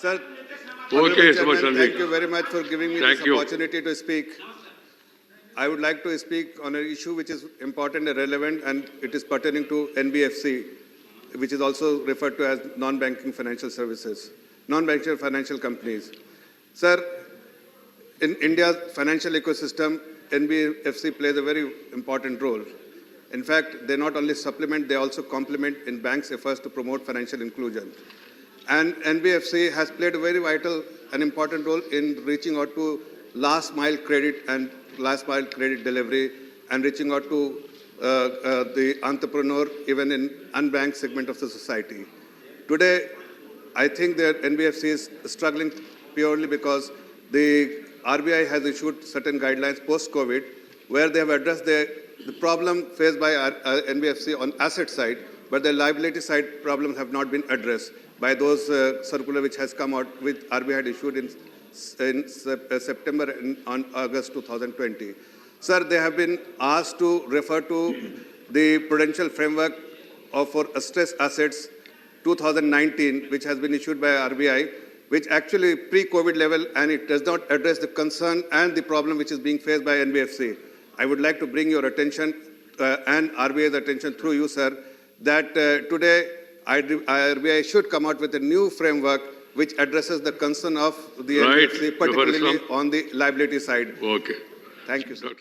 Sir, Okay, Chairman, Subhash Chandra. thank you very much for giving me this opportunity to speak. I would like to speak on an issue which is important and relevant, and it is pertaining to NBFC, which is also referred to as non-banking financial services, non-banking financial companies. Sir, in India's financial ecosystem, NBFC plays a very important role. In fact, they not only supplement, they also complement in banks' efforts to promote financial inclusion. And NBFC has played a very vital and important role in reaching out to last mile credit and last mile credit delivery and reaching out to the entrepreneur even in unbanked segment of the society. Today, I think that NBFC is struggling purely because the RBI has issued certain guidelines post-COVID where they have addressed the problem faced by NBFC on asset side, but the liability side problems have not been addressed by those circular which has come out, which RBI had issued in September and on August 2020. Sir, they have been asked to refer to the prudential framework for stressed assets 2019, which has been issued by RBI, which actually pre-COVID level, and it does not address the concern and the problem which is being faced by NBFC. I would like to bring your attention and RBI's attention through you, sir, that today RBI should come out with a new framework which addresses the concern of the NBFC, particularly on the liability side. Okay. Thank you, sir.